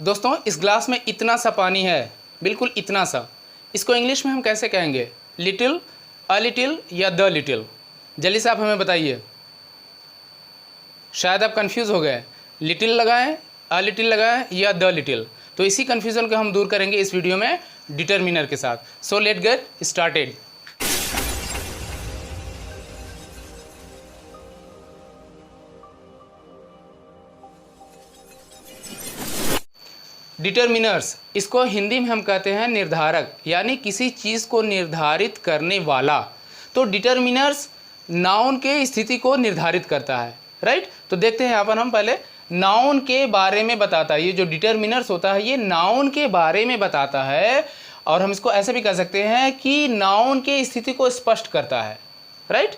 दोस्तों इस ग्लास में इतना सा पानी है, बिल्कुल इतना सा। इसको इंग्लिश में हम कैसे कहेंगे? लिटिल, अ लिटिल या द लिटिल? जल्दी से आप हमें बताइए। शायद आप कंफ्यूज हो गए, लिटिल लगाएं, अ लिटिल लगाएं या द लिटिल। तो इसी कन्फ्यूज़न को हम दूर करेंगे इस वीडियो में डिटर्मिनर के साथ। So let get started. Determiners, इसको हिंदी में हम कहते हैं निर्धारक, यानी किसी चीज़ को निर्धारित करने वाला। तो डिटर्मिनर्स नाउन के स्थिति को निर्धारित करता है, राइट। तो देखते हैं यहाँ पर हम पहले नाउन के बारे में बताता है। ये जो डिटर्मिनर्स होता है ये नाउन के बारे में बताता है, और हम इसको ऐसे भी कह सकते हैं कि नाउन के स्थिति को स्पष्ट करता है, राइट,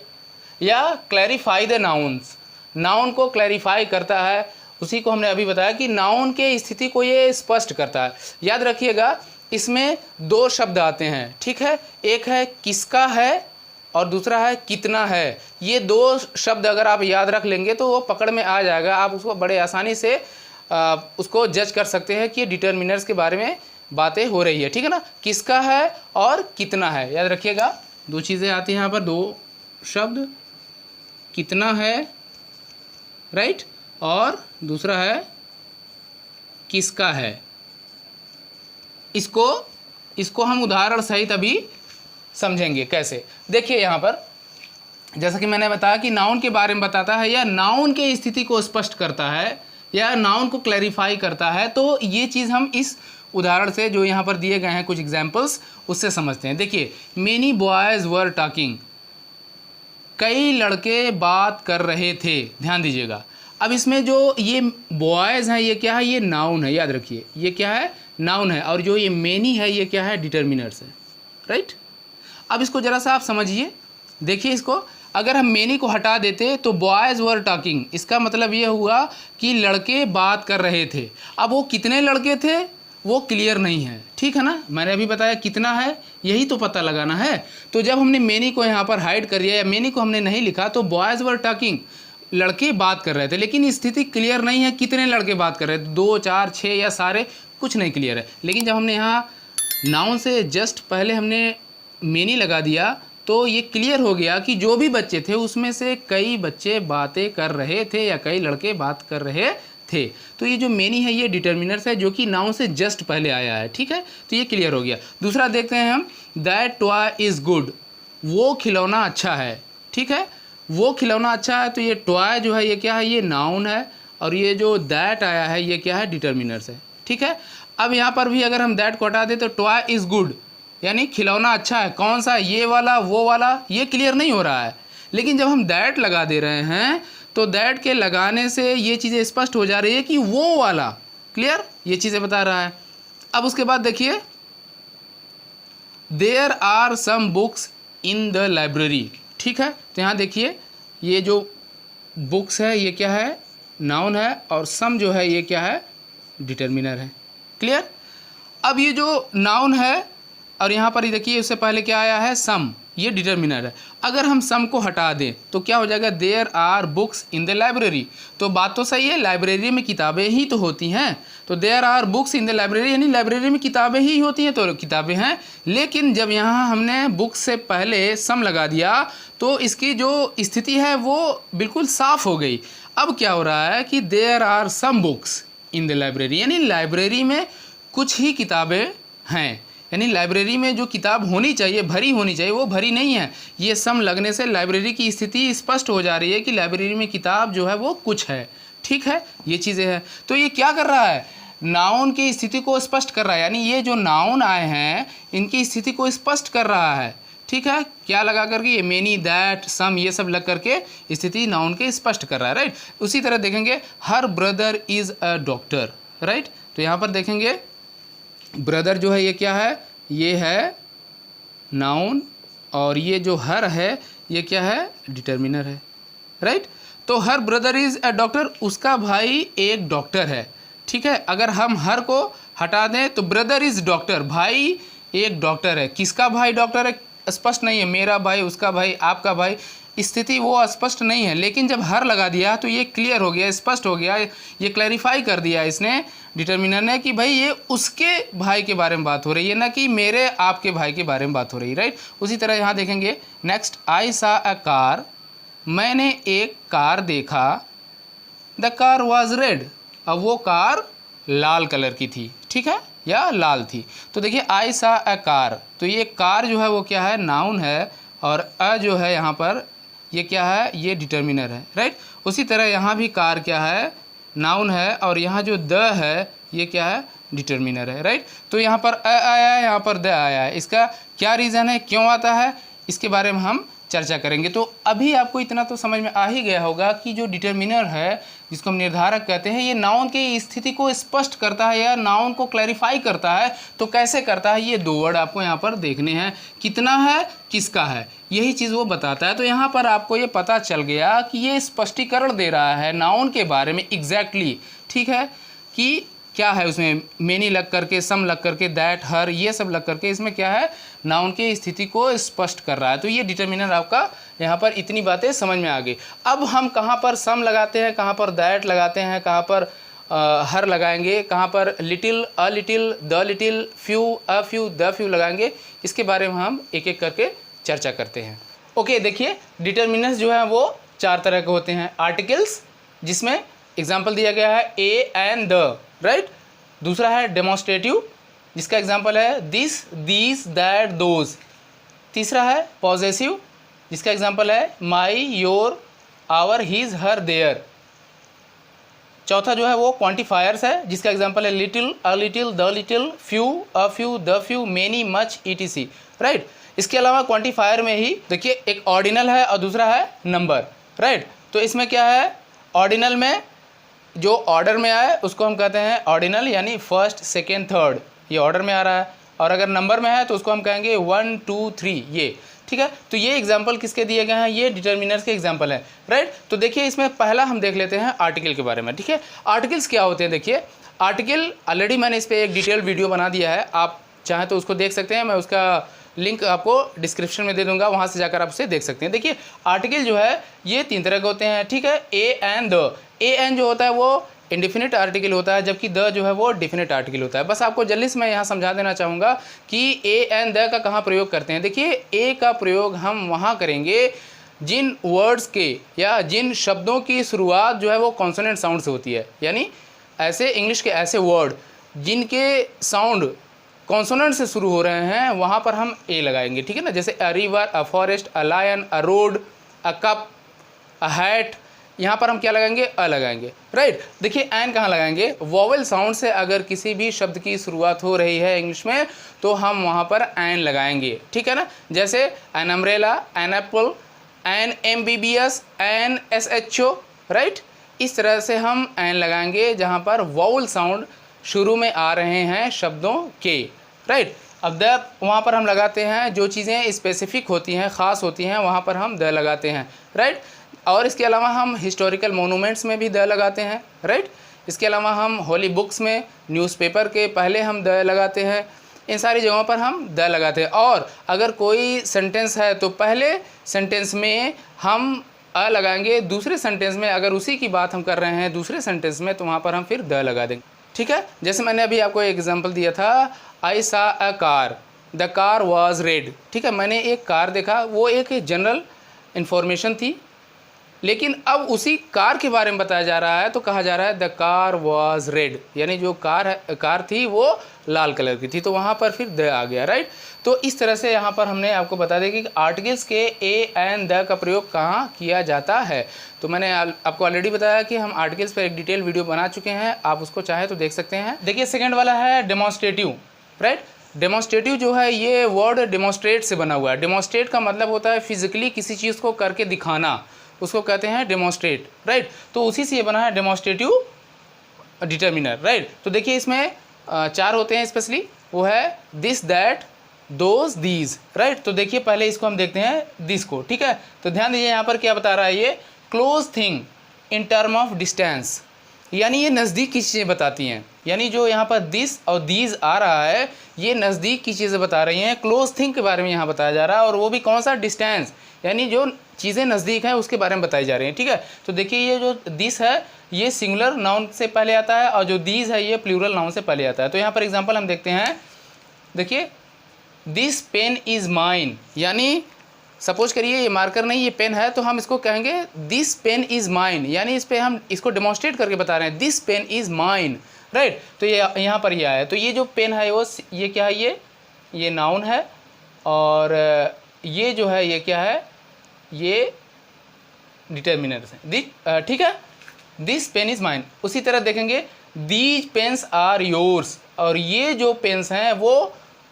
या क्लैरिफाई द नाउन्स, नाउन को क्लैरिफाई करता है। उसी को हमने अभी बताया कि नाउन के स्थिति को ये स्पष्ट करता है। याद रखिएगा इसमें दो शब्द आते हैं, ठीक है, एक है किसका है और दूसरा है कितना है। ये दो शब्द अगर आप याद रख लेंगे तो वो पकड़ में आ जाएगा, आप उसको बड़े आसानी से उसको जज कर सकते हैं कि डिटर्मिनर्स के बारे में बातें हो रही है, ठीक है ना। किसका है और कितना है, याद रखिएगा दो चीज़ें आती हैं यहाँ पर, दो शब्द, कितना है, राइट, और दूसरा है किसका है। इसको हम उदाहरण सहित अभी समझेंगे कैसे। देखिए यहाँ पर जैसा कि मैंने बताया कि नाउन के बारे में बताता है या नाउन के स्थिति को स्पष्ट करता है या नाउन को क्लैरिफाई करता है। तो ये चीज़ हम इस उदाहरण से जो यहाँ पर दिए गए हैं कुछ एग्जाम्पल्स उससे समझते हैं। देखिए, मेनी बॉयज़ वर टॉकिंग, कई लड़के बात कर रहे थे। ध्यान दीजिएगा, अब इसमें जो ये बॉयज़ हैं ये क्या है? ये नाउन है, याद रखिए ये क्या है? नाउन है। और जो ये मेनी है ये क्या है? डिटर्मिनर्स है, राइट। अब इसको ज़रा सा आप समझिए, देखिए इसको, अगर हम मेनी को हटा देते तो बॉयज़ वर टॉकिंग, इसका मतलब ये हुआ कि लड़के बात कर रहे थे। अब वो कितने लड़के थे वो क्लियर नहीं है, ठीक है ना। मैंने अभी बताया कितना है, यही तो पता लगाना है। तो जब हमने मेनी को यहाँ पर हाइड कर दिया या मेनी को हमने नहीं लिखा तो बॉयज़ वर टॉकिंग, लड़के बात कर रहे थे, लेकिन स्थिति क्लियर नहीं है कितने लड़के बात कर रहे थे, 2, 4, 6 या सारे, कुछ नहीं क्लियर है। लेकिन जब हमने यहाँ नाउन से जस्ट पहले हमने मेनी लगा दिया तो ये क्लियर हो गया कि जो भी बच्चे थे उसमें से कई बच्चे बातें कर रहे थे या कई लड़के बात कर रहे थे। तो ये जो मेनी है ये डिटर्मिनर्स है जो कि नाउन से जस्ट पहले आया है, ठीक है। तो ये क्लियर हो गया। दूसरा देखते हैं हम, दैट टॉय इज़ गुड, वो खिलौना अच्छा है, ठीक है। वो खिलौना अच्छा है, तो ये टॉय जो है ये क्या है? ये नाउन है, और ये जो दैट आया है ये क्या है? डिटर्मिनर्स है, ठीक है। अब यहाँ पर भी अगर हम दैट को हटा दें तो टॉय इज़ गुड, यानी खिलौना अच्छा है। कौन सा? ये वाला, वो वाला, ये क्लियर नहीं हो रहा है। लेकिन जब हम दैट लगा दे रहे हैं तो दैट के लगाने से ये चीज़ें स्पष्ट हो जा रही है कि वो वाला, क्लियर, ये चीज़ें बता रहा है। अब उसके बाद देखिए, there are some books in the library, ठीक है। तो यहाँ देखिए ये जो बुक्स है ये क्या है? नाउन है, और सम जो है ये क्या है? डिटर्मिनर है, क्लियर। अब ये जो नाउन है और यहाँ पर देखिए उससे पहले क्या आया है? सम, ये डिटर्मिनर है। अगर हम सम को हटा दें तो क्या हो जाएगा? There are books in the library. तो बात तो सही है, लाइब्रेरी में किताबें ही तो होती हैं। तो there are books in the library यानी लाइब्रेरी में किताबें ही होती हैं, तो किताबें हैं। लेकिन जब यहाँ हमने बुक्स से पहले सम लगा दिया तो इसकी जो स्थिति है वो बिल्कुल साफ़ हो गई। अब क्या हो रहा है कि there are some books in the library, यानी लाइब्रेरी में कुछ ही किताबें हैं, यानी लाइब्रेरी में जो किताब होनी चाहिए, भरी होनी चाहिए, वो भरी नहीं है। ये सम लगने से लाइब्रेरी की स्थिति स्पष्ट हो जा रही है कि लाइब्रेरी में किताब जो है वो कुछ है, ठीक है। ये चीज़ें हैं। तो ये क्या कर रहा है? नाउन की स्थिति को स्पष्ट कर रहा है, यानी ये जो नाउन आए हैं इनकी स्थिति को स्पष्ट कर रहा है, ठीक है। क्या लगा करके? ये मेनी, दैट, सम, ये सब लग करके स्थिति नाउन के स्पष्ट कर रहा है, राइट। उसी तरह देखेंगे, her brother is a doctor, right. तो यहाँ पर देखेंगे ब्रदर जो है ये क्या है? ये है नाउन, और ये जो हर है ये क्या है? डिटर्मिनर है, राइट। तो her brother is a doctor, उसका भाई एक डॉक्टर है, ठीक है। अगर हम हर को हटा दें तो ब्रदर इज़ डॉक्टर, भाई एक डॉक्टर है। किसका भाई डॉक्टर है? स्पष्ट नहीं है, मेरा भाई, उसका भाई, आपका भाई, स्थिति वो स्पष्ट नहीं है, लेकिन जब हर लगा दिया तो ये क्लियर हो गया, स्पष्ट हो गया, ये क्लैरिफाई कर दिया इसने डिटर्मिनर ने कि भाई ये उसके भाई के बारे में बात हो रही है, ना कि मेरे आपके भाई के बारे में बात हो रही है, राइट। उसी तरह यहाँ देखेंगे नेक्स्ट, आई सा अ कार, मैंने एक कार देखा, द कार वॉज रेड, अब वो कार लाल कलर की थी, ठीक है, या लाल थी। तो देखिए आई सा अ कार, तो ये कार जो है वो क्या है, नाउन है, और अ जो है यहाँ पर ये क्या है, ये डिटर्मिनर है, राइट। उसी तरह यहाँ भी कार क्या है, नाउन है, और यहाँ जो द है ये क्या है, डिटर्मिनर है, राइट। तो यहाँ पर अ आया है, यहाँ पर द आया है, इसका क्या रीज़न है, क्यों आता है, इसके बारे में हम चर्चा करेंगे। तो अभी आपको इतना तो समझ में आ ही गया होगा कि जो डिटर्मिनर है, जिसको हम निर्धारक कहते हैं, ये नाउन की स्थिति को स्पष्ट करता है या नाउन को क्लैरिफाई करता है। तो कैसे करता है, ये दो वर्ड आपको यहाँ पर देखने हैं, कितना है, किसका है, यही चीज़ वो बताता है। तो यहाँ पर आपको ये पता चल गया कि ये स्पष्टीकरण दे रहा है नाउन के बारे में एग्जैक्टली, ठीक है, कि क्या है उसमें, मेनी लग करके, सम लग करके, दैट, हर, ये सब लग करके इसमें क्या है, नाउन की स्थिति को स्पष्ट कर रहा है। तो ये डिटर्मिनर आपका यहाँ पर इतनी बातें समझ में आ गई। अब हम कहाँ पर सम लगाते हैं, कहाँ पर दैट लगाते हैं, कहाँ पर हर लगाएंगे, कहाँ पर little, a little, the little, few, a few, the few लगाएंगे, इसके बारे में हम एक एक करके चर्चा करते हैं। ओके, देखिए डिटर्मिनर्स जो है वो 4 तरह के होते हैं। आर्टिकल्स, जिसमें एग्जाम्पल दिया गया है ए एंड द, राइट। दूसरा है डेमोन्स्ट्रेटिव, जिसका एग्जाम्पल है दिस, दीज, दैट, दोज। तीसरा है पॉजेसिव, जिसका एग्जाम्पल है my, your, our, his, her, their. चौथा जो है वो क्वांटिफायर्स है, जिसका एग्जाम्पल है little, a little, the little, few, a few, the few, many, much, etc, right. इसके अलावा क्वांटिफायर में ही देखिए एक ऑर्डिनल है और दूसरा है नंबर, राइट। तो इसमें क्या है, ऑर्डिनल में जो ऑर्डर में आए उसको हम कहते हैं ऑर्डिनल, यानी फर्स्ट, सेकेंड, थर्ड, ये ऑर्डर में आ रहा है। और अगर नंबर में है तो उसको हम कहेंगे 1 2 3, ये, ठीक है। तो ये एग्जाम्पल किसके दिए गए हैं, ये डिटर्मिनर्स के एग्जाम्पल हैं, राइट। तो देखिए इसमें पहला हम देख लेते हैं आर्टिकल के बारे में, ठीक है। आर्टिकल्स क्या होते हैं, देखिए आर्टिकल ऑलरेडी मैंने इस पर एक डिटेल वीडियो बना दिया है, आप चाहें तो उसको देख सकते हैं, मैं उसका लिंक आपको डिस्क्रिप्शन में दे दूंगा, वहाँ से जाकर आप उसे देख सकते हैं। देखिए आर्टिकल जो है ये 3 तरह के होते हैं, ठीक है। A and the, a an जो होता है वो इंडिफिनिट आर्टिकल होता है, जबकि द जो है वो डिफिनिट आर्टिकल होता है। बस आपको जल्दी से मैं यहाँ समझा देना चाहूँगा कि ए एंड द का कहाँ प्रयोग करते हैं। देखिए ए का प्रयोग हम वहाँ करेंगे जिन वर्ड्स के या जिन शब्दों की शुरुआत जो है वो कॉन्सोनेंट साउंड से होती है, यानी ऐसे इंग्लिश के ऐसे वर्ड जिनके साउंड कॉन्सोनेंट से शुरू हो रहे हैं, वहाँ पर हम ए लगाएंगे, ठीक है ना। जैसे a river, a forest, a lion, a road, a cup, a hat, यहाँ पर हम क्या लगाएंगे, अ लगाएंगे, राइट। देखिए एन कहाँ लगाएंगे, वॉवेल साउंड से अगर किसी भी शब्द की शुरुआत हो रही है इंग्लिश में तो हम वहाँ पर एन लगाएंगे, ठीक है ना। जैसे an umbrella, an apple, an MBBS, an SHO, right. इस तरह से हम एन लगाएंगे जहाँ पर वॉवेल साउंड शुरू में आ रहे हैं शब्दों के, राइट। अब द वहाँ पर हम लगाते हैं जो चीज़ें स्पेसिफिक होती हैं, ख़ास होती हैं, वहाँ पर हम द लगाते हैं, राइट। और इसके अलावा हम हिस्टोरिकल मोनूमेंट्स में भी द लगाते हैं, राइट। इसके अलावा हम होली बुक्स में, न्यूज़पेपर के पहले हम द लगाते हैं, इन सारी जगहों पर हम द लगाते हैं। और अगर कोई सेंटेंस है तो पहले सेंटेंस में हम अ लगाएंगे, दूसरे सेंटेंस में अगर उसी की बात हम कर रहे हैं दूसरे सेंटेंस में तो वहाँ पर हम फिर द लगा देंगे, ठीक है। जैसे मैंने अभी आपको एक एग्जांपल दिया था, आई सा a car, the car was red, ठीक है। मैंने एक कार देखा, वो एक जनरल इन्फॉर्मेशन थी, लेकिन अब उसी कार के बारे में बताया जा रहा है तो कहा जा रहा है द कार वाज रेड, यानी जो कार थी वो लाल कलर की थी, तो वहाँ पर फिर द आ गया, राइट। तो इस तरह से यहाँ पर हमने आपको बता दें कि आर्टिकल्स के ए एंड द का प्रयोग कहाँ किया जाता है। तो मैंने आपको ऑलरेडी बताया कि हम आर्टिकल्स पर एक डिटेल वीडियो बना चुके हैं, आप उसको चाहे तो देख सकते हैं। देखिए सेकेंड वाला है डेमोन्स्ट्रेटिव, राइट। डेमोन्स्ट्रेटिव जो है ये वर्ड डेमोन्स्ट्रेट से बना हुआ है। डेमोन्स्ट्रेट का मतलब होता है फिजिकली किसी चीज़ को करके दिखाना, उसको कहते हैं डेमोन्स्ट्रेट, राइट। तो उसी से ये बना है डेमोन्स्ट्रेटिव डिटर्मिनर, राइट। तो देखिए इसमें 4 होते हैं स्पेशली, वो है this, that, those, these, right. तो देखिए पहले इसको हम देखते हैं दिस को, ठीक है। तो ध्यान दीजिए यहाँ पर क्या बता रहा है, ये close thing in term of distance, यानी ये नज़दीक की चीज़ें बताती हैं। यानी जो यहाँ पर दिस और दीज आ रहा है ये नज़दीक की चीज़ें बता रही हैं, क्लोज थिंग के बारे में यहाँ बताया जा रहा है, और वो भी कौन सा, डिस्टेंस, यानी जो चीज़ें नज़दीक हैं उसके बारे में बताई जा रही हैं, ठीक है। तो देखिए ये जो दिस है ये सिंगुलर नाउन से पहले आता है और जो दीज है ये प्लूरल नाउन से पहले आता है। तो यहाँ पर एग्जांपल हम देखते हैं, देखिए दिस पेन इज़ माइन, यानी सपोज करिए ये मार्कर नहीं ये पेन है, तो हम इसको कहेंगे दिस पेन इज़ माइन, यानी इस पर हम इसको डेमोन्स्ट्रेट करके बता रहे हैं this pen is mine, right. तो ये यहाँ पर ये आया, तो ये जो पेन है वो ये क्या है, ये नाउन है, और ये जो है ये क्या है, ये डिटर्मिनर्स है, ठीक है। This pen is mine. उसी तरह देखेंगे दीज पेन्स आर योर्स, और ये जो पेन्स हैं वो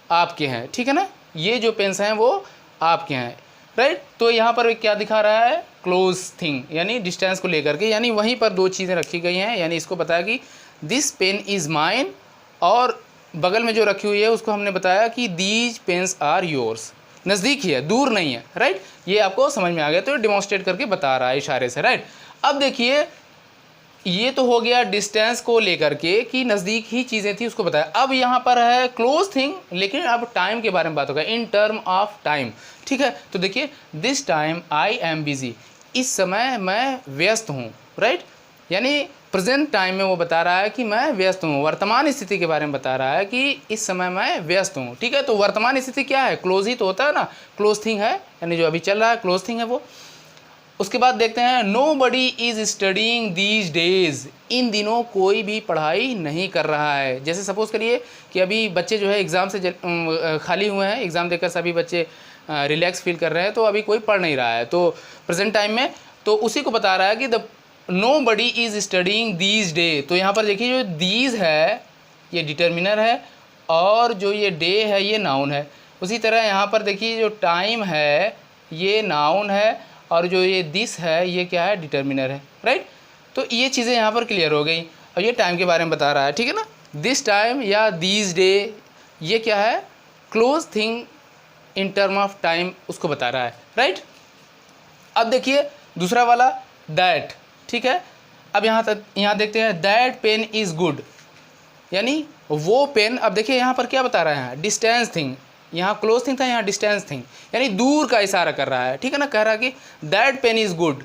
आपके हैं, ठीक है ना, ये जो पेन्स हैं वो आपके हैं, राइट। तो यहाँ पर क्या दिखा रहा है, क्लोज थिंग, यानी डिस्टेंस को लेकर के, यानी वहीं पर दो चीज़ें रखी गई हैं, यानी इसको बताया कि दिस पेन इज़ माइन, और बगल में जो रखी हुई है उसको हमने बताया कि दीज पेन्स आर योर्स, नज़दीक ही है, दूर नहीं है, राइट। ये आपको समझ में आ गया, तो ये डिमॉन्स्ट्रेट करके बता रहा है इशारे से, राइट। अब देखिए ये तो हो गया डिस्टेंस को लेकर के कि नज़दीक ही चीज़ें थी उसको बताया। अब यहाँ पर है क्लोज थिंग, लेकिन अब टाइम के बारे में बात होगा, इन टर्म ऑफ टाइम, ठीक है। तो देखिए this time I am busy, इस समय मैं व्यस्त हूँ, राइट, यानी प्रेजेंट टाइम में वो बता रहा है कि मैं व्यस्त हूँ, वर्तमान स्थिति के बारे में बता रहा है कि इस समय मैं व्यस्त हूँ, ठीक है। तो वर्तमान स्थिति क्या है, क्लोज ही तो होता है ना, क्लोज थिंग है, यानी जो अभी चल रहा है क्लोज थिंग है वो। उसके बाद देखते हैं nobody is studying these days, इन दिनों कोई भी पढ़ाई नहीं कर रहा है। जैसे सपोज़ करिए कि अभी बच्चे जो है एग्ज़ाम से खाली हुए हैं, एग्ज़ाम देकर सभी बच्चे रिलैक्स फील कर रहे हैं, तो अभी कोई पढ़ नहीं रहा है, तो प्रेजेंट टाइम में, तो उसी को बता रहा है कि the nobody is studying these day. तो यहाँ पर देखिए जो दीज है ये डिटर्मिनर है, और जो ये डे है ये नाउन है। उसी तरह यहाँ पर देखिए जो टाइम है ये नाउन है, और जो ये दिस है ये क्या है, डिटर्मिनर है, राइट। तो ये चीज़ें यहाँ पर क्लियर हो गई। और ये टाइम के बारे में बता रहा है, ठीक है ना, दिस टाइम या दीज डे, ये क्या है, close thing in term of time उसको बता रहा है, राइट। अब देखिए दूसरा वाला दैट, ठीक है। अब यहाँ देखते हैं दैट पेन इज़ गुड, यानी वो पेन, अब देखिए यहाँ पर क्या बता रहा है, डिस्टेंस थिंग, यहाँ क्लोज थिंग था, यहाँ डिस्टेंस थिंग, यानी दूर का इशारा कर रहा है, ठीक है ना, कह रहा है कि दैट पेन इज़ गुड,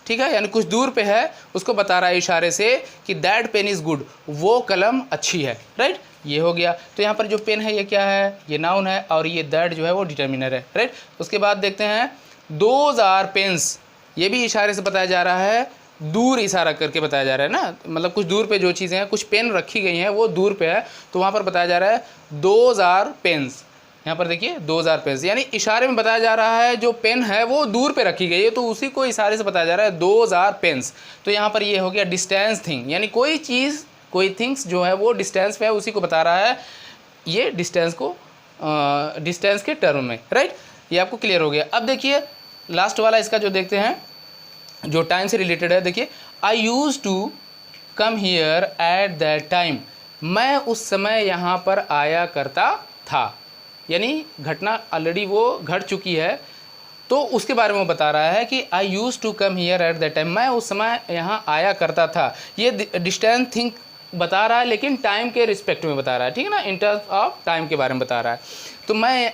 ठीक है, यानी कुछ दूर पे है उसको बता रहा है इशारे से कि दैट पेन इज़ गुड, वो कलम अच्छी है, राइट। ये हो गया। तो यहाँ पर जो पेन है ये क्या है, ये नाउन है, और ये दैट जो है वो डिटर्मिनर है, राइट। उसके बाद देखते हैं दोज आर पेन्स, ये भी इशारे से बताया जा रहा है, दूर इशारा करके बताया जा रहा है ना, मतलब कुछ दूर पे जो चीज़ें हैं, कुछ पेन रखी गई हैं वो दूर पे है, तो वहाँ पर बताया जा रहा है दोज आर पेन्स। यहाँ पर देखिए 2000 पेन्स, यानी इशारे में बताया जा रहा है जो पेन है वो दूर पे रखी गई है, तो उसी को इशारे से बताया जा रहा है 2000 पेन्स। तो यहाँ पर ये हो गया डिस्टेंस थिंग, यानी कोई चीज़ कोई थिंग्स जो है वो डिस्टेंस पे है, उसी को बता रहा है ये डिस्टेंस को, डिस्टेंस के टर्म में, राइट। ये आपको क्लियर हो गया। अब देखिए लास्ट वाला इसका जो देखते हैं जो टाइम से रिलेटेड है, देखिए I used to come here at that time, मैं उस समय यहाँ पर आया करता था, यानी घटना ऑलरेडी वो घट चुकी है, तो उसके बारे में वो बता रहा है कि I used to come here at that time, मैं उस समय यहाँ आया करता था। ये डिस्टेंस थिंग बता रहा है, लेकिन टाइम के रिस्पेक्ट में बता रहा है, ठीक है ना, इन टर्म्स ऑफ टाइम के बारे में बता रहा है। तो मैं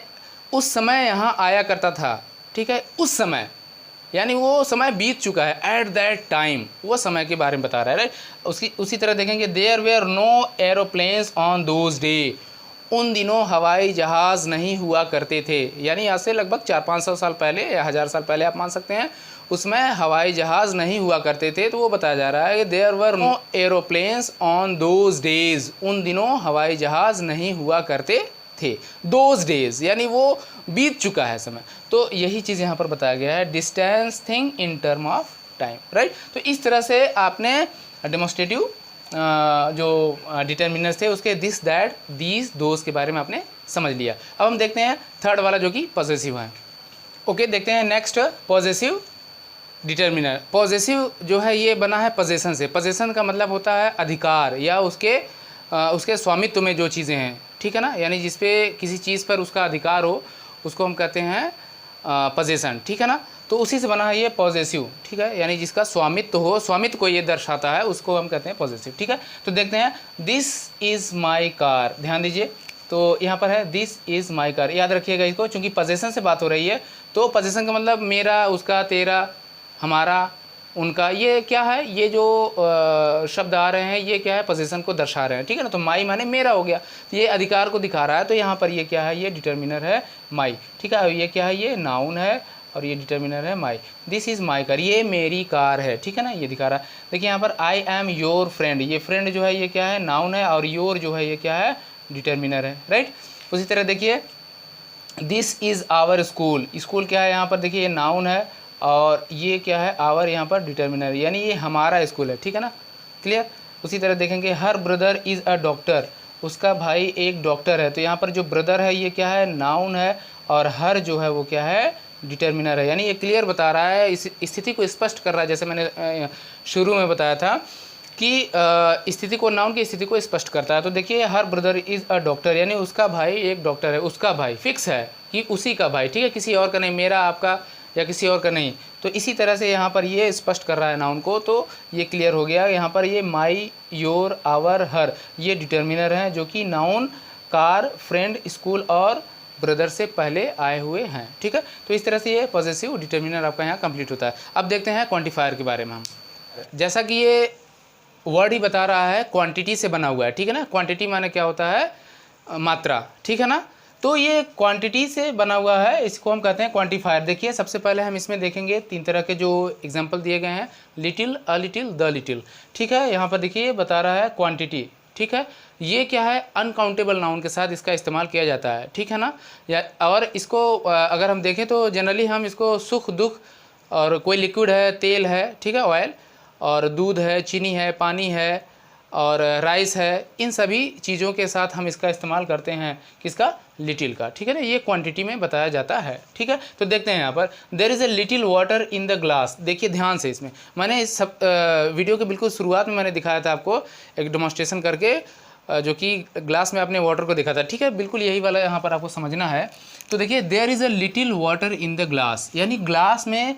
उस समय यहाँ आया करता था, ठीक है, उस समय यानी वो समय बीत चुका है, एट दैट टाइम वो समय के बारे में बता रहा है, राइट। उसी तरह देखेंगे there were no aeroplanes on those day, उन दिनों हवाई जहाज़ नहीं हुआ करते थे, यानी आज से लगभग 400-500 साल पहले या 1000 साल पहले आप मान सकते हैं, उसमें हवाई जहाज़ नहीं हुआ करते थे। तो वो बताया जा रहा है कि there were no aeroplanes on those days, उन दिनों हवाई जहाज़ नहीं हुआ करते थे, दोज डेज़ यानी वो बीत चुका है समय। तो यही चीज़ यहाँ पर बताया गया है, distance thing in term of time, right. तो इस तरह से आपने डेमोन्स्ट्रेटिव जो डिटर्मिनर्स थे उसके दिस दैट दीज दोज के बारे में आपने समझ लिया। अब हम देखते हैं थर्ड वाला जो कि पॉजेसिव है। ओके, देखते हैं नेक्स्ट पॉजेसिव डिटर्मिनर। पॉजेसिव जो है ये बना है पोजेसन से। पोजेसन का मतलब होता है अधिकार या उसके स्वामित्व में जो चीज़ें हैं, ठीक है ना, यानी जिस पे किसी चीज़ पर उसका अधिकार हो उसको हम कहते हैं पोजेसन, ठीक है ना। तो उसी से बना है ये पॉजेसिव, ठीक है, यानी जिसका स्वामित्व हो, स्वामित्व को ये दर्शाता है, उसको हम कहते हैं पॉजेसिव, ठीक है। तो देखते हैं दिस इज़ माई कार, ध्यान दीजिए तो यहाँ पर है दिस इज़ माई कार, याद रखिएगा इसको, चूँकि पोजेसन से बात हो रही है तो पोजेसन का मतलब मेरा, उसका, तेरा, हमारा, उनका, ये क्या है, ये जो शब्द आ रहे हैं ये क्या है, पोजीशन को दर्शा रहे हैं, ठीक है ना। तो माई माने मेरा हो गया, तो ये अधिकार को दिखा रहा है, तो यहाँ पर ये क्या है, ये डिटर्मिनर है माई, ठीक है। ये क्या है, ये नाउन है और ये डिटर्मिनर है माई। दिस इज़ माई कार, ये मेरी कार है, ठीक है ना, ये दिखा रहा है। देखिए यहाँ पर आई एम योर फ्रेंड, ये फ्रेंड जो है ये क्या है, नाउन है, और योर जो है ये क्या है, डिटर्मिनर है, राइट। उसी तरह देखिए this is our school, school क्या है यहाँ पर, देखिए ये नाउन है और ये क्या है, आवर यहाँ पर डिटर्मिनर, यानी ये हमारा स्कूल है, ठीक है ना, क्लियर। उसी तरह देखेंगे her brother is a doctor, उसका भाई एक डॉक्टर है, तो यहाँ पर जो ब्रदर है ये क्या है, नाउन है, और हर जो है वो क्या है, डिटर्मिनर है, यानी ये क्लियर बता रहा है, इस स्थिति को स्पष्ट कर रहा है, जैसे मैंने शुरू में बताया था कि स्थिति को, नाउन की स्थिति को स्पष्ट करता है। तो देखिए her brother is a doctor, यानी उसका भाई एक डॉक्टर है, उसका भाई फिक्स है कि उसी का भाई, ठीक है, किसी और का नहीं, मेरा, आपका या किसी और का नहीं। तो इसी तरह से यहाँ पर ये स्पष्ट कर रहा है नाउन को, तो ये क्लियर हो गया। यहाँ पर ये माई, योर, आवर, हर, ये डिटर्मिनर हैं जो कि नाउन, कार, फ्रेंड, स्कूल और ब्रदर से पहले आए हुए हैं, ठीक है। तो इस तरह से ये पॉजेसिव डिटर्मिनर आपका यहाँ कंप्लीट होता है। अब देखते हैं क्वांटिफायर के बारे में हम। जैसा कि ये वर्ड ही बता रहा है क्वांटिटी से बना हुआ है, ठीक है ना। क्वांटिटी माने क्या होता है, मात्रा, ठीक है ना। तो ये क्वांटिटी से बना हुआ है, इसको हम कहते हैं क्वांटिफायर। देखिए सबसे पहले हम इसमें देखेंगे 3 तरह के जो एग्जांपल दिए गए हैं, little, a little, the little, ठीक है। यहाँ पर देखिए बता रहा है क्वांटिटी, ठीक है। ये क्या है, अनकाउंटेबल नाउन के साथ इसका इस्तेमाल किया जाता है, ठीक है ना। या और इसको अगर हम देखें तो जनरली हम इसको सुख दुख, और कोई लिक्विड है, तेल है, ठीक है, ऑयल, और दूध है, चीनी है, पानी है और राइस है, इन सभी चीज़ों के साथ हम इसका इस्तेमाल करते हैं, किसका, लिटिल का, ठीक है ना। ये क्वांटिटी में बताया जाता है, ठीक है। तो देखते हैं यहाँ पर there is a little water in the glass. देखिए ध्यान से, इसमें मैंने इस सब वीडियो के बिल्कुल शुरुआत में मैंने दिखाया था आपको एक डेमोन्स्ट्रेशन करके, जो कि ग्लास में आपने वाटर को देखा था, ठीक है। बिल्कुल यही वाला यहाँ पर आपको समझना है। तो देखिए there is a little water in the glass, यानी ग्लास में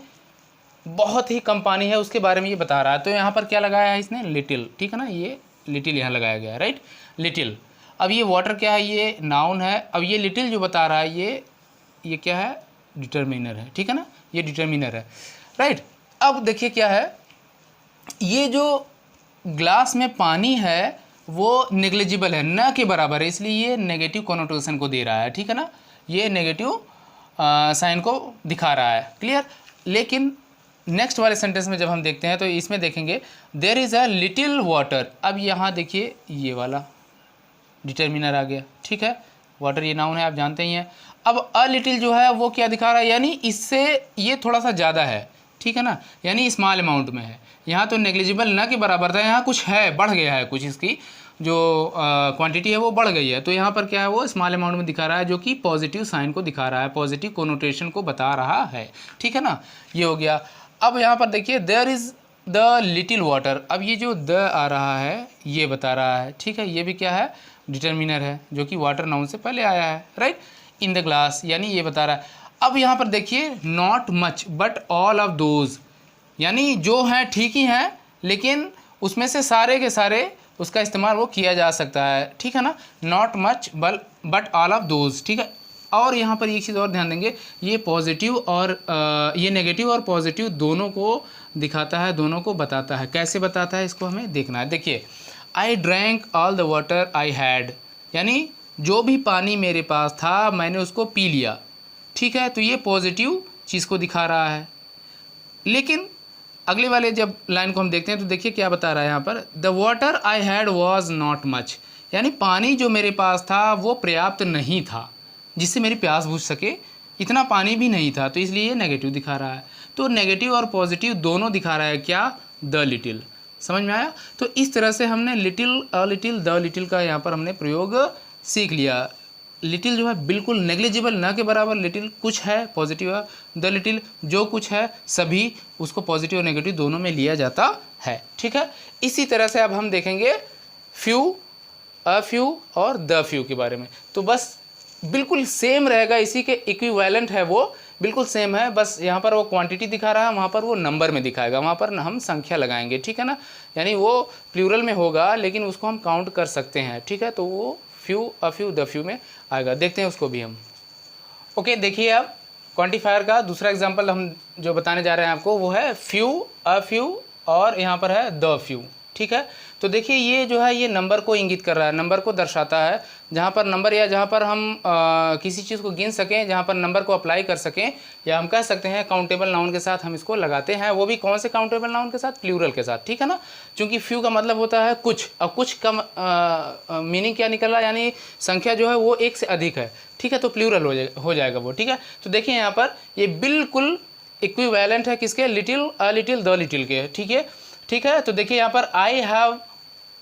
बहुत ही कम पानी है, उसके बारे में ये बता रहा है। तो यहाँ पर क्या लगाया है इसने, लिटिल, ठीक है ना, ये लिटिल यहाँ लगाया गया है, राइट, लिटिल। अब ये वाटर क्या है, ये नाउन है। अब ये लिटिल जो बता रहा है ये क्या है, डिटर्मिनर है, ठीक है ना, ये डिटर्मिनर है, राइट। अब देखिए क्या है, ये जो ग्लास में पानी है वो नेग्लिजिबल है, न के बराबर है, इसलिए ये नेगेटिव कोनोटेशन को दे रहा है, ठीक है ना, ये नेगेटिव साइन को दिखा रहा है, क्लियर। लेकिन नेक्स्ट वाले सेंटेंस में जब हम देखते हैं तो इसमें देखेंगे there is a little water. अब यहाँ देखिए ये वाला डिटर्मिनर आ गया, ठीक है, वाटर ये नाउन है, आप जानते ही हैं। अब अ लिटिल जो है वो क्या दिखा रहा है, यानी इससे ये थोड़ा सा ज़्यादा है, ठीक है ना, यानी स्मॉल अमाउंट में है। यहाँ तो नेग्लिजिबल न के बराबर था, यहाँ कुछ है, बढ़ गया है, कुछ इसकी जो क्वांटिटी है वो बढ़ गई है। तो यहाँ पर क्या है, वो स्मॉल अमाउंट में दिखा रहा है, जो कि पॉजिटिव साइन को दिखा रहा है, पॉजिटिव कोनोटेशन को बता रहा है, ठीक है ना, ये हो गया। अब यहाँ पर देखिए there is the little water. अब ये जो द आ रहा है ये बता रहा है, ठीक है, ये भी क्या है, डिटर्मिनर है, जो कि वाटर नाउन से पहले आया है, राइट, इन द ग्लास, यानी ये बता रहा है। अब यहाँ पर देखिए not much but all of those, यानी जो हैं ठीक ही हैं, लेकिन उसमें से सारे के सारे उसका इस्तेमाल वो किया जा सकता है, ठीक है ना, not much but all of those, ठीक है। और यहाँ पर एक चीज़ और ध्यान देंगे, ये पॉजिटिव और ये नेगेटिव और पॉजिटिव दोनों को दिखाता है, दोनों को बताता है। कैसे बताता है इसको हमें देखना है। देखिए I drank all the water I had, यानी जो भी पानी मेरे पास था मैंने उसको पी लिया, ठीक है, तो ये पॉजिटिव चीज़ को दिखा रहा है। लेकिन अगले वाले जब लाइन को हम देखते हैं तो देखिए क्या बता रहा है यहाँ पर, the water I had was not much, यानी पानी जो मेरे पास था वो पर्याप्त नहीं था जिससे मेरी प्यास बुझ सके, इतना पानी भी नहीं था, तो इसलिए ये नेगेटिव दिखा रहा है। तो नेगेटिव और पॉजिटिव दोनों दिखा रहा है क्या, द लिटिल। समझ में आया। तो इस तरह से हमने little, a little, the little का यहाँ पर हमने प्रयोग सीख लिया। लिटिल जो है बिल्कुल नेग्लिजिबल, न के बराबर, लिटिल कुछ है पॉजिटिव है, द लिटिल जो कुछ है सभी, उसको पॉजिटिव और नेगेटिव दोनों में लिया जाता है, ठीक है। इसी तरह से अब हम देखेंगे फ्यू, अ फ्यू और द फ्यू के बारे में। तो बस बिल्कुल सेम रहेगा, इसी के इक्विवेलेंट है, वो बिल्कुल सेम है, बस यहाँ पर वो क्वांटिटी दिखा रहा है, वहाँ पर वो नंबर में दिखाएगा, वहाँ पर हम संख्या लगाएंगे, ठीक है ना, यानी वो प्लूरल में होगा लेकिन उसको हम काउंट कर सकते हैं, ठीक है। तो वो few, a few, the few में आएगा। देखते हैं उसको भी हम। ओके, देखिए अब क्वांटिफायर का दूसरा एग्जांपल हम जो बताने जा रहे हैं आपको वो है फ्यू, अ फ्यू और यहाँ पर है द फ्यू। ठीक है, तो देखिए ये जो है ये नंबर को इंगित कर रहा है, नंबर को दर्शाता है। जहाँ पर नंबर या जहाँ पर हम किसी चीज़ को गिन सकें, जहाँ पर नंबर को अप्लाई कर सकें, या हम कह सकते हैं काउंटेबल नाउन के साथ हम इसको लगाते हैं। वो भी कौन से काउंटेबल नाउन के साथ? प्लूरल के साथ। ठीक है ना, क्योंकि फ्यू का मतलब होता है कुछ, और कुछ का मीनिंग क्या निकल रहा है, यानी संख्या जो है वो एक से अधिक है। ठीक है, तो प्लूरल हो जाएगा वो। ठीक है, तो देखिए यहाँ पर ये बिल्कुल इक्विवेलेंट है किसके? Little, a little, the little के। ठीक है, तो देखिए यहाँ पर I have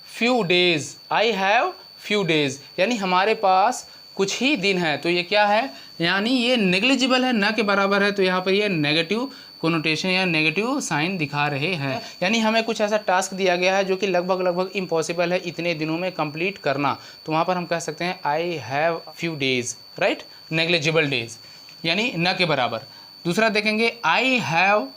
few days, I have few days, यानी हमारे पास कुछ ही दिन है। तो ये क्या है? यानी ये नेग्लिजिबल है, न के बराबर है। तो यहाँ पर ये नेगेटिव कोनोटेशन या नेगेटिव साइन दिखा रहे हैं। यानी हमें कुछ ऐसा टास्क दिया गया है जो कि लगभग इम्पॉसिबल है इतने दिनों में कंप्लीट करना। तो वहाँ पर हम कह सकते हैं I have few days, right, negligible days, यानी न के बराबर। दूसरा देखेंगे I have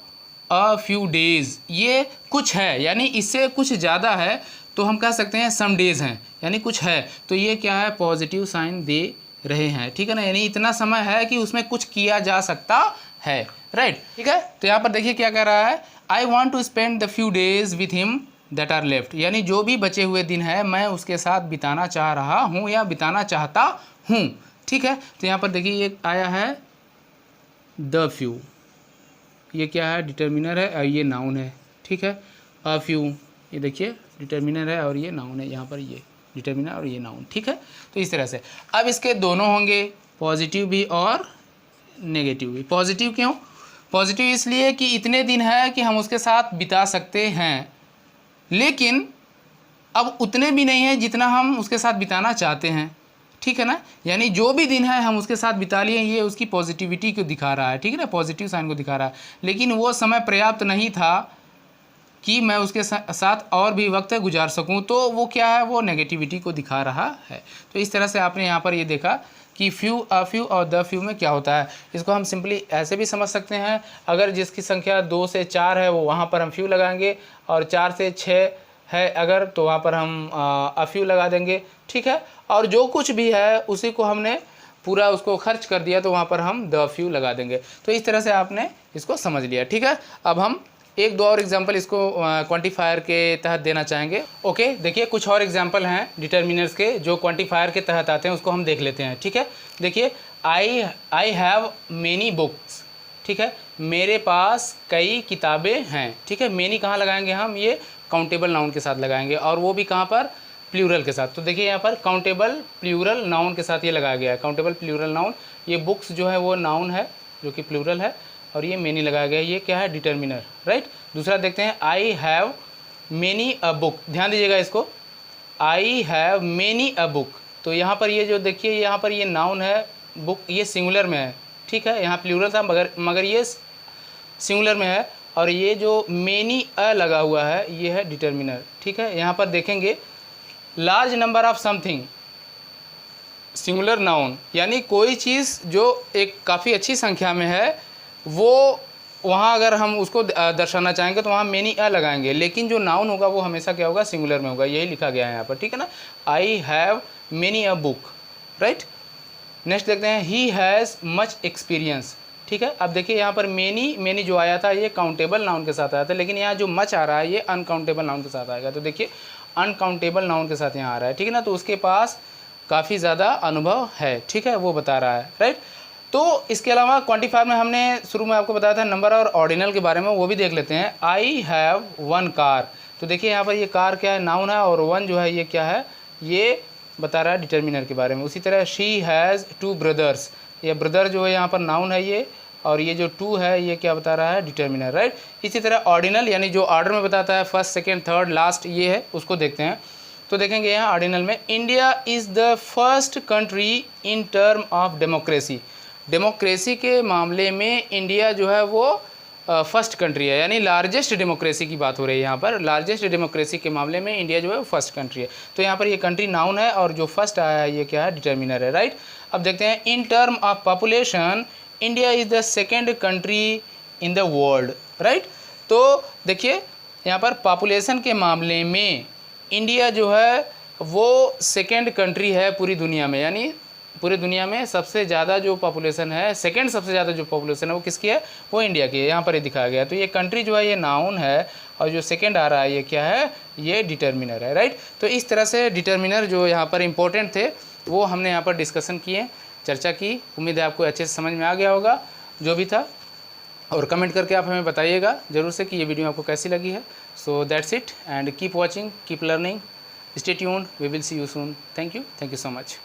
a few days, ये कुछ है, यानी इससे कुछ ज़्यादा है तो हम कह सकते हैं सम डेज हैं, यानी कुछ है। तो ये क्या है? पॉजिटिव साइन दे रहे हैं। ठीक है ना, यानी इतना समय है कि उसमें कुछ किया जा सकता है, राइट। ठीक है, तो यहाँ पर देखिए क्या कह रहा है, I want to spend the few days with him that are left, यानी जो भी बचे हुए दिन है मैं उसके साथ बिताना चाह रहा हूँ या बिताना चाहता हूँ। ठीक है, तो यहाँ पर देखिए ये आया है द फ्यू, ये क्या है? डिटर्मिनर है और ये नाउन है। ठीक है, अ फ्यू, ये देखिए डिटर्मिनर है और ये नाउन है, यहाँ पर ये डिटर्मिनर और ये नाउन। ठीक है, तो इस तरह से अब इसके दोनों होंगे, पॉजिटिव भी और नेगेटिव भी। पॉजिटिव क्यों? पॉजिटिव इसलिए कि इतने दिन है कि हम उसके साथ बिता सकते हैं, लेकिन अब उतने भी नहीं है जितना हम उसके साथ बिताना चाहते हैं। ठीक है ना, यानी जो भी दिन है हम उसके साथ बिता लिए, ये उसकी पॉजिटिविटी को दिखा रहा है। ठीक है ना, पॉजिटिव साइन को दिखा रहा है, लेकिन वो समय पर्याप्त नहीं था कि मैं उसके साथ और भी वक्त गुजार सकूं, तो वो क्या है? वो नेगेटिविटी को दिखा रहा है। तो इस तरह से आपने यहाँ पर ये देखा कि फ्यू, अ फ्यू और द फ्यू में क्या होता है। इसको हम सिंपली ऐसे भी समझ सकते हैं, अगर जिसकी संख्या 2 से 4 है वो वहाँ पर हम फ्यू लगाएंगे, और 4 से 6 है अगर तो वहाँ पर हम अ फ्यू लगा देंगे। ठीक है, और जो कुछ भी है उसी को हमने पूरा उसको खर्च कर दिया तो वहाँ पर हम द फ्यू लगा देंगे। तो इस तरह से आपने इसको समझ लिया। ठीक है, अब हम एक दो और एग्जांपल इसको क्वांटिफायर के तहत देना चाहेंगे। ओके, देखिए कुछ और एग्जांपल हैं डिटर्मिनर्स के जो क्वांटिफायर के तहत आते हैं, उसको हम देख लेते हैं। ठीक है, देखिए आई हैव मेनी बुक्स। ठीक है, मेरे पास कई किताबें हैं। ठीक है, मेनी कहाँ लगाएंगे हम? ये काउंटेबल नाउन के साथ लगाएंगे, और वो भी कहाँ पर? प्लूरल के साथ। तो देखिए यहाँ पर काउंटेबल प्लूरल नाउन के साथ ये लगाया गया है, काउंटेबल प्लूरल नाउन। ये बुक्स जो है वो नाउन है जो कि प्लूरल है, और ये मेनी लगाया गया है, ये क्या है? Determiner, right. दूसरा देखते हैं, I have many a book. ध्यान दीजिएगा इसको, I have many a book. तो यहाँ पर ये जो देखिए यहाँ पर ये नाउन है, बुक ये सिंगुलर में है। ठीक है, यहाँ प्लूरल था मगर ये सिंगुलर में है, और ये जो मेनी अ लगा हुआ है ये है डिटर्मिनर। ठीक है, यहाँ पर देखेंगे large number of something, singular noun, यानी कोई चीज़ जो एक काफ़ी अच्छी संख्या में है, वो वहाँ अगर हम उसको दर्शाना चाहेंगे तो वहाँ मेनी अ लगाएंगे, लेकिन जो नाउन होगा वो हमेशा क्या होगा? सिंगुलर में होगा। यही लिखा गया है यहाँ पर। ठीक है ना, I have many a book, right. Next देखते हैं, ही हैज़ मच एक्सपीरियंस। ठीक है, अब देखिए यहाँ पर मेनी जो आया था ये काउंटेबल नाउन के साथ आया था, लेकिन यहाँ जो मच आ रहा है ये अनकाउंटेबल नाउन के साथ आएगा। तो देखिए अनकाउंटेबल नाउन के साथ यहाँ आ रहा है। ठीक है ना, तो उसके पास काफ़ी ज़्यादा अनुभव है। ठीक है, वो बता रहा है, राइट। तो इसके अलावा क्वांटिफायर में हमने शुरू में आपको बताया था नंबर और ऑर्डिनल के बारे में, वो भी देख लेते हैं। I have one car. तो देखिए यहाँ पर ये कार क्या है? नाउन है, और वन जो है ये क्या है? ये बता रहा है डिटर्मिनर के बारे में। उसी तरह शी हैज़ टू ब्रदर्स, ये ब्रदर जो है यहाँ पर नाउन है ये, और ये जो टू है ये क्या बता रहा है? Determiner, right. इसी तरह ऑर्डिनल यानी जो ऑर्डर में बताता है फर्स्ट, सेकेंड, थर्ड, लास्ट, ये है, उसको देखते हैं। तो देखेंगे यहाँ ऑर्डिनल में, India is the first country in term of democracy. Democracy के मामले में इंडिया जो है वो फर्स्ट कंट्री है, यानी लार्जेस्ट डेमोक्रेसी की बात हो रही है यहाँ पर। लार्जेस्ट डेमोक्रेसी के मामले में इंडिया जो है वो फर्स्ट कंट्री है। तो यहाँ पर ये कंट्री नाउन है, और जो फर्स्ट आया है ये क्या है? डिटर्मिनर है, राइट। अब देखते हैं, in term of population India is the second country in the world, right. तो देखिए यहाँ पर पॉपुलेशन के मामले में इंडिया जो है वो सेकेंड कंट्री है पूरी दुनिया में, यानी पूरी दुनिया में सबसे ज़्यादा जो पॉपुलेशन है, सेकंड सबसे ज़्यादा जो पॉपुलेशन है वो किसकी है, वो इंडिया की है। यहाँ पर ये दिखाया गया है। तो ये कंट्री जो है ये नाउन है, और जो सेकंड आ रहा है ये क्या है, ये डिटर्मिनर है, राइट। तो इस तरह से डिटर्मिनर जो यहाँ पर इंपॉर्टेंट थे वो हमने यहाँ पर डिस्कशन किए, चर्चा की। उम्मीद है आपको अच्छे से समझ में आ गया होगा जो भी था, और कमेंट करके आप हमें बताइएगा ज़रूर से कि ये वीडियो आपको कैसी लगी है। So that's it, and keep watching, keep learning, stay tuned, we will see you soon. Thank you so much.